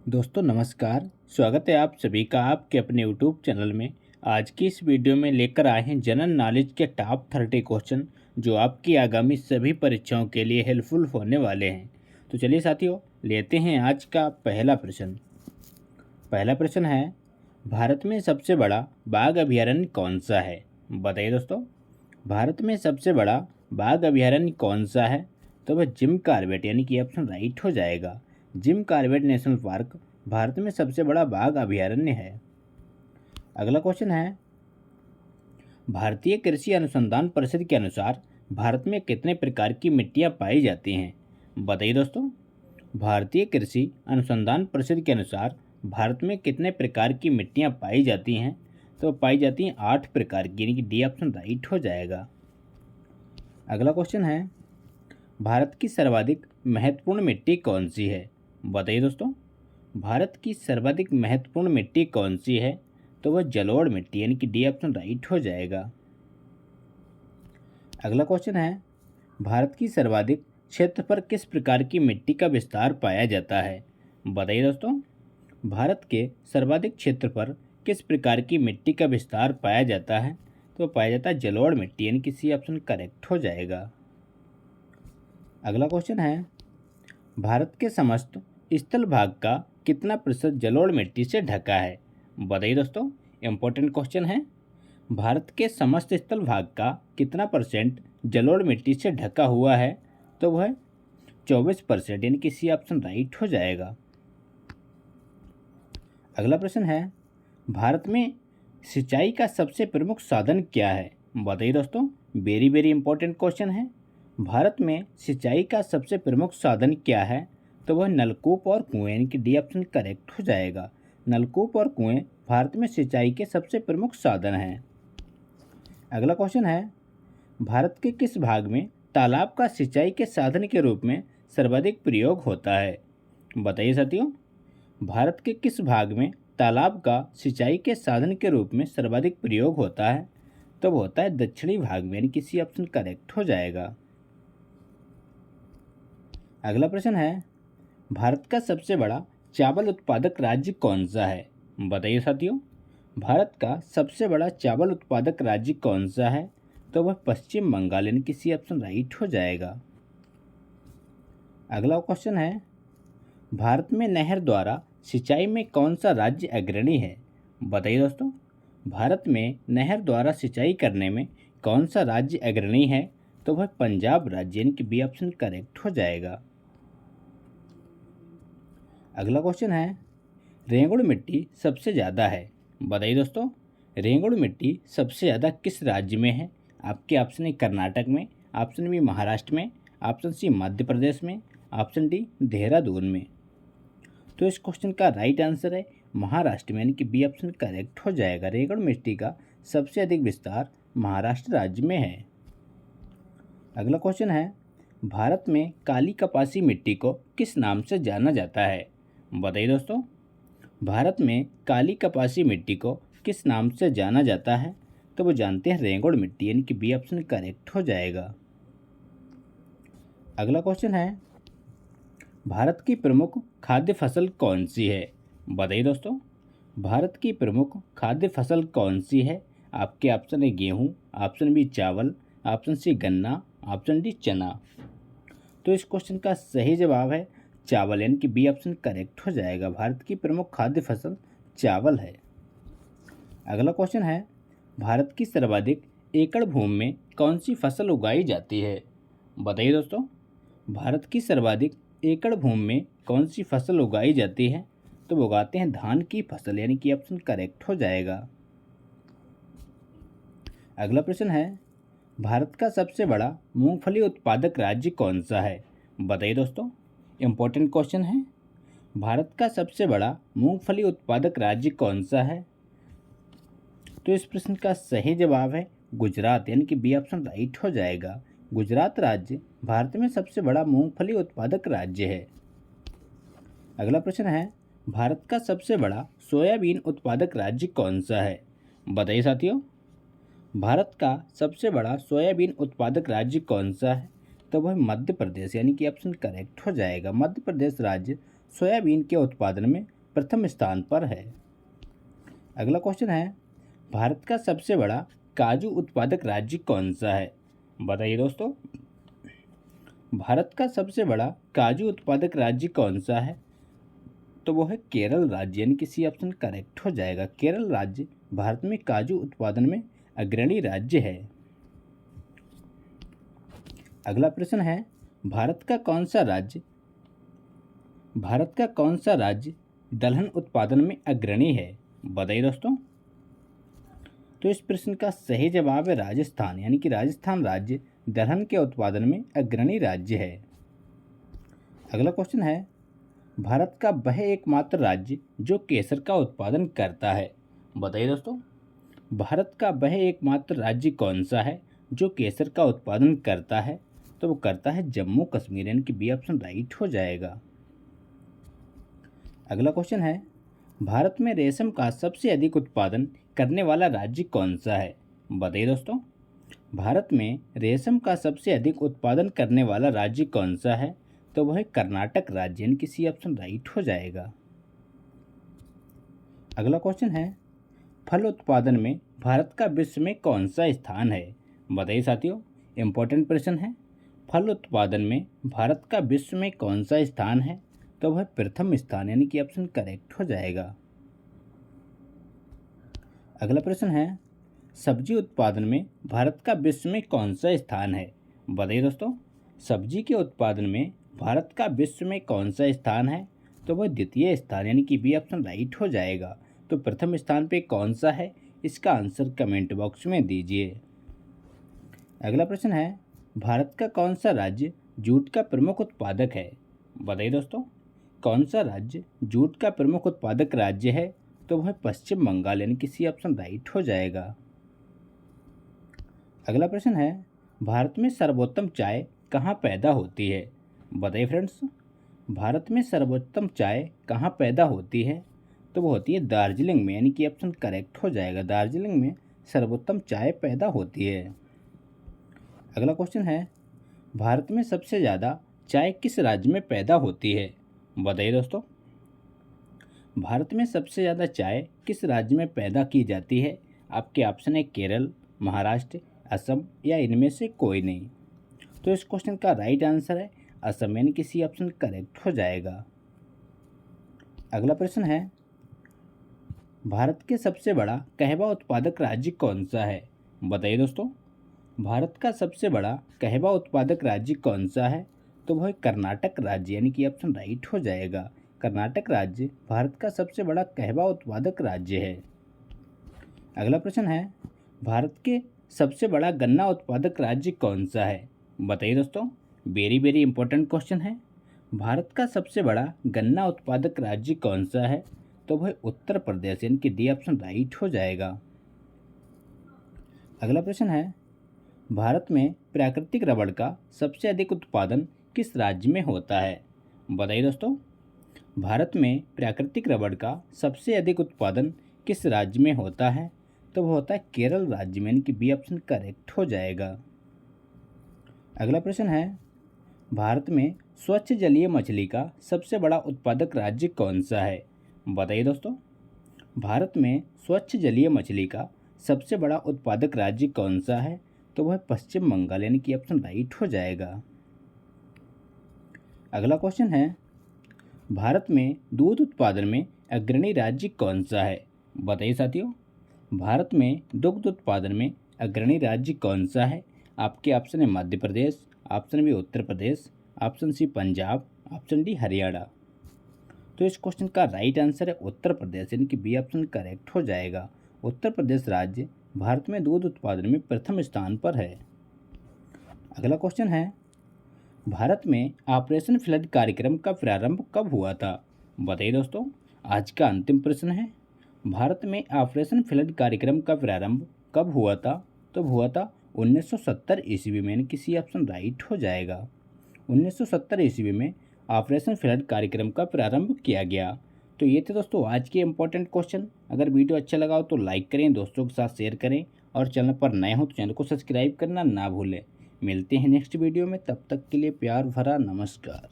दोस्तों नमस्कार। स्वागत है आप सभी का आपके अपने यूट्यूब चैनल में। आज की इस वीडियो में लेकर आए हैं जनरल नॉलेज के टॉप 30 क्वेश्चन जो आपकी आगामी सभी परीक्षाओं के लिए हेल्पफुल होने वाले हैं। तो चलिए साथियों, लेते हैं आज का पहला प्रश्न। पहला प्रश्न है, भारत में सबसे बड़ा बाघ अभयारण्य कौन सा है? बताइए दोस्तों, भारत में सबसे बड़ा बाघ अभयारण्य कौन सा है? तो वह जिम कॉर्बेट यानी कि ऑप्शन राइट हो जाएगा। Jim Corbett national park Bharat में सबसे बड़ा बाघ अभयारण्य है। अगला क्वेश्चन है, भारतीय कृषि अनुसंधान परिषद के अनुसार भारत में कितने प्रकार की मिट्टियाँ पाई जाती हैं? बताइए दोस्तों, भारतीय कृषि अनुसंधान परिषद के अनुसार भारत में कितने प्रकार की मिट्टियाँ पाई जाती हैं? तो पाई जाती हैं 8 प्रकार की, यानी कि डी ऑप्शन राइट हो जाएगा। अगला क्वेश्चन है, भारत की सर्वाधिक महत्वपूर्ण मिट्टी कौन सी है? बताइए दोस्तों, भारत की सर्वाधिक महत्वपूर्ण मिट्टी कौन सी है? तो वह जलोढ़ मिट्टी, यानी कि डी ऑप्शन राइट हो जाएगा। अगला क्वेश्चन है, भारत की सर्वाधिक क्षेत्र पर किस प्रकार की मिट्टी का विस्तार पाया जाता है? बताइए दोस्तों, भारत के सर्वाधिक क्षेत्र पर किस प्रकार की मिट्टी का विस्तार पाया जाता है? तो पाया जाता है जलोढ़ मिट्टी, यानी कि सी ऑप्शन करेक्ट हो जाएगा। अगला क्वेश्चन है, भारत के समस्त स्थल भाग का कितना प्रतिशत जलोढ़ मिट्टी से ढका है? बताइए दोस्तों, इम्पोर्टेंट क्वेश्चन है। भारत के समस्त स्थल भाग का कितना परसेंट जलोढ़ मिट्टी से ढका हुआ है? तो वह 24%, यानी कि सी ऑप्शन राइट हो जाएगा। अगला प्रश्न है, भारत में सिंचाई का सबसे प्रमुख साधन क्या है? बताइए दोस्तों, वेरी वेरी इंपॉर्टेंट क्वेश्चन है। भारत में सिंचाई का सबसे प्रमुख साधन क्या है? तो वह नलकूप और कुएं, यानी कि डी ऑप्शन करेक्ट हो जाएगा। नलकूप और कुएं भारत में सिंचाई के सबसे प्रमुख साधन हैं। अगला क्वेश्चन है, भारत के किस भाग में तालाब का सिंचाई के साधन के रूप में सर्वाधिक प्रयोग होता है? बताइए साथियों, भारत के किस भाग में तालाब का सिंचाई के साधन के रूप में सर्वाधिक प्रयोग होता है? तो वो होता है दक्षिणी भाग में, यानी कि सी ऑप्शन करेक्ट हो जाएगा। अगला प्रश्न है, भारत का सबसे बड़ा चावल उत्पादक राज्य कौन सा है? बताइए साथियों, भारत का सबसे बड़ा चावल उत्पादक राज्य कौन सा है? तो वह पश्चिम बंगाल, यानी कि सी ऑप्शन राइट हो जाएगा। अगला क्वेश्चन है, भारत में नहर द्वारा सिंचाई में कौन सा राज्य अग्रणी है? बताइए दोस्तों, भारत में नहर द्वारा सिंचाई करने में कौन सा राज्य अग्रणी है? तो वह पंजाब राज्य, यानी कि बी ऑप्शन करेक्ट हो जाएगा। अगला क्वेश्चन है, रेंगुड़ मिट्टी सबसे ज़्यादा है। बताइए दोस्तों, रेंगुड़ मिट्टी सबसे ज़्यादा किस राज्य में है? आपके ऑप्शन ए कर्नाटक में, ऑप्शन बी महाराष्ट्र में, ऑप्शन सी मध्य प्रदेश में, ऑप्शन डी देहरादून में। तो इस क्वेश्चन का राइट आंसर है महाराष्ट्र में, यानी कि बी ऑप्शन करेक्ट हो जाएगा। रेंगुड़ मिट्टी का सबसे अधिक विस्तार महाराष्ट्र राज्य में है। अगला क्वेश्चन है, भारत में काली कपासी मिट्टी को किस नाम से जाना जाता है? बताइए दोस्तों, भारत में काली कपासी मिट्टी को किस नाम से जाना जाता है? तो वो जानते हैं रेंगुड़ मिट्टी, यानी कि बी ऑप्शन करेक्ट हो जाएगा। अगला क्वेश्चन है, भारत की प्रमुख खाद्य फसल कौन सी है? बताइए दोस्तों, भारत की प्रमुख खाद्य फसल कौन सी है? आपके ऑप्शन है गेहूँ, ऑप्शन बी चावल, ऑप्शन सी गन्ना, ऑप्शन डी चना। तो इस क्वेश्चन का सही जवाब है चावल, यानी कि बी ऑप्शन करेक्ट हो जाएगा। भारत की प्रमुख खाद्य फसल चावल है। अगला क्वेश्चन है, भारत की सर्वाधिक एकड़ भूमि में कौन सी फसल उगाई जाती है? बताइए दोस्तों, भारत की सर्वाधिक एकड़ भूमि में कौन सी फसल उगाई जाती है? तो वो उगाते हैं धान की फसल, यानी कि ऑप्शन करेक्ट हो जाएगा। अगला प्रश्न है, भारत का सबसे बड़ा मूंगफली उत्पादक राज्य कौन सा है? बताइए दोस्तों, इम्पोर्टेंट क्वेश्चन है। भारत का सबसे बड़ा मूंगफली उत्पादक राज्य कौन सा है? तो इस प्रश्न का सही जवाब है गुजरात, यानी कि बी ऑप्शन राइट हो जाएगा। गुजरात राज्य भारत में सबसे बड़ा मूंगफली उत्पादक राज्य है। अगला प्रश्न है, भारत का सबसे बड़ा सोयाबीन उत्पादक राज्य कौन सा है? बताइए साथियों, भारत का सबसे बड़ा सोयाबीन उत्पादक राज्य कौन सा है? तो वह मध्य प्रदेश, यानी कि ऑप्शन करेक्ट हो जाएगा। मध्य प्रदेश राज्य सोयाबीन के उत्पादन में प्रथम स्थान पर है। अगला क्वेश्चन है, भारत का सबसे बड़ा काजू उत्पादक राज्य कौन सा है? बताइए दोस्तों, भारत का सबसे बड़ा काजू उत्पादक राज्य कौन सा है? तो वो है केरल राज्य, यानी कि सी ऑप्शन करेक्ट हो जाएगा। केरल राज्य भारत में काजू उत्पादन में अग्रणी राज्य है। अगला प्रश्न है, भारत का कौन सा राज्य दलहन उत्पादन में अग्रणी है? बताइए दोस्तों। तो इस प्रश्न का सही जवाब है राजस्थान, यानी कि राजस्थान राज्य दलहन के उत्पादन में अग्रणी राज्य है। अगला क्वेश्चन है, भारत का वह एकमात्र राज्य जो केसर का उत्पादन करता है? बताइए दोस्तों, भारत का वह एकमात्र राज्य कौन सा है जो केसर का उत्पादन करता है? तो वो करता है जम्मू कश्मीर, यानी कि बी ऑप्शन राइट हो जाएगा। अगला क्वेश्चन है, भारत में रेशम का सबसे अधिक उत्पादन करने वाला राज्य कौन सा है? बताइए दोस्तों, भारत में रेशम का सबसे अधिक उत्पादन करने वाला राज्य कौन सा है? तो वह कर्नाटक राज्य, यानी कि सी ऑप्शन राइट हो जाएगा। अगला क्वेश्चन है, फल उत्पादन में भारत का विश्व में कौन सा स्थान है? बताइए साथियों, इंपॉर्टेंट प्रश्न है। फल उत्पादन में भारत का विश्व में कौन सा स्थान है? तो वह प्रथम स्थान, यानी कि ऑप्शन करेक्ट हो जाएगा। अगला प्रश्न है, सब्जी उत्पादन में भारत का विश्व में कौन सा स्थान है? बताइए दोस्तों, सब्जी के उत्पादन में भारत का विश्व में कौन सा स्थान है? तो वह द्वितीय स्थान, यानी कि बी ऑप्शन राइट हो जाएगा। तो प्रथम स्थान पे कौन सा है, इसका आंसर कमेंट बॉक्स में दीजिए। अगला प्रश्न है, भारत का कौन सा राज्य जूट का प्रमुख उत्पादक है? बताइए दोस्तों, कौन सा राज्य जूट का प्रमुख उत्पादक राज्य है? तो वह पश्चिम बंगाल, यानी कि सी ऑप्शन राइट हो जाएगा। अगला प्रश्न है, भारत में सर्वोत्तम चाय कहाँ पैदा होती है? बताइए फ्रेंड्स, भारत में सर्वोत्तम चाय कहाँ पैदा होती है? तो वो होती है दार्जिलिंग में, यानी कि ऑप्शन करेक्ट हो जाएगा। दार्जिलिंग में सर्वोत्तम चाय पैदा होती है। अगला क्वेश्चन है, भारत में सबसे ज़्यादा चाय किस राज्य में पैदा होती है? बताइए दोस्तों, भारत में सबसे ज़्यादा चाय किस राज्य में पैदा की जाती है? आपके ऑप्शन है केरल, महाराष्ट्र, असम या इनमें से कोई नहीं। तो इस क्वेश्चन का राइट आंसर है असम, यानी कि सी ऑप्शन करेक्ट हो जाएगा। अगला प्रश्न है, भारत के सबसे बड़ा कहवा उत्पादक राज्य कौन सा है? बताइए दोस्तों, भारत का सबसे बड़ा कहवा उत्पादक राज्य कौन सा है? तो वह कर्नाटक राज्य, यानी कि ऑप्शन राइट हो जाएगा। कर्नाटक राज्य भारत का सबसे बड़ा कहवा उत्पादक राज्य है। अगला प्रश्न है, भारत के सबसे बड़ा गन्ना उत्पादक राज्य कौन सा है? बताइए दोस्तों, वेरी इंपॉर्टेंट क्वेश्चन है। भारत का सबसे बड़ा गन्ना उत्पादक राज्य कौन सा है? तो वह उत्तर प्रदेश, यानी कि डी ऑप्शन राइट हो जाएगा। अगला प्रश्न है, भारत में प्राकृतिक रबड़ का सबसे अधिक उत्पादन किस राज्य में होता है? बताइए दोस्तों, भारत में प्राकृतिक रबड़ का सबसे अधिक उत्पादन किस राज्य में होता है? तो वह होता है केरल राज्य में, यानी कि बी ऑप्शन करेक्ट हो जाएगा। अगला प्रश्न है, भारत में स्वच्छ जलीय मछली का सबसे बड़ा उत्पादक राज्य कौन सा है? बताइए दोस्तों, भारत में स्वच्छ जलीय मछली का सबसे बड़ा उत्पादक राज्य कौन सा है? तो वह पश्चिम बंगाल, यानी कि ऑप्शन राइट हो जाएगा। अगला क्वेश्चन है, भारत में दूध उत्पादन में अग्रणी राज्य कौन सा है? बताइए साथियों, भारत में दुग्ध उत्पादन में अग्रणी राज्य कौन सा है? आपके ऑप्शन है Madhya Pradesh, option B Uttar Pradesh, option C Punjab, option D Haryana. तो इस क्वेश्चन का राइट आंसर है उत्तर प्रदेश, यानी कि बी ऑप्शन करेक्ट हो जाएगा। उत्तर प्रदेश राज्य भारत में दूध उत्पादन में प्रथम स्थान पर है। अगला क्वेश्चन है, भारत में ऑपरेशन फ्लड कार्यक्रम का प्रारंभ कब हुआ था? बताइए दोस्तों, आज का अंतिम प्रश्न है। भारत में ऑपरेशन फ्लड कार्यक्रम का प्रारंभ कब हुआ था? तो हुआ था 1970 ईस्वी में, यानी कि सी ऑप्शन राइट हो जाएगा। 1970 ईस्वी में ऑपरेशन फ्लड कार्यक्रम का प्रारंभ किया गया। तो ये थे दोस्तों आज के इंपॉर्टेंट क्वेश्चन। अगर वीडियो अच्छा लगा हो तो लाइक करें, दोस्तों के साथ शेयर करें और चैनल पर नए हो तो चैनल को सब्सक्राइब करना ना भूलें। मिलते हैं नेक्स्ट वीडियो में, तब तक के लिए प्यार भरा नमस्कार।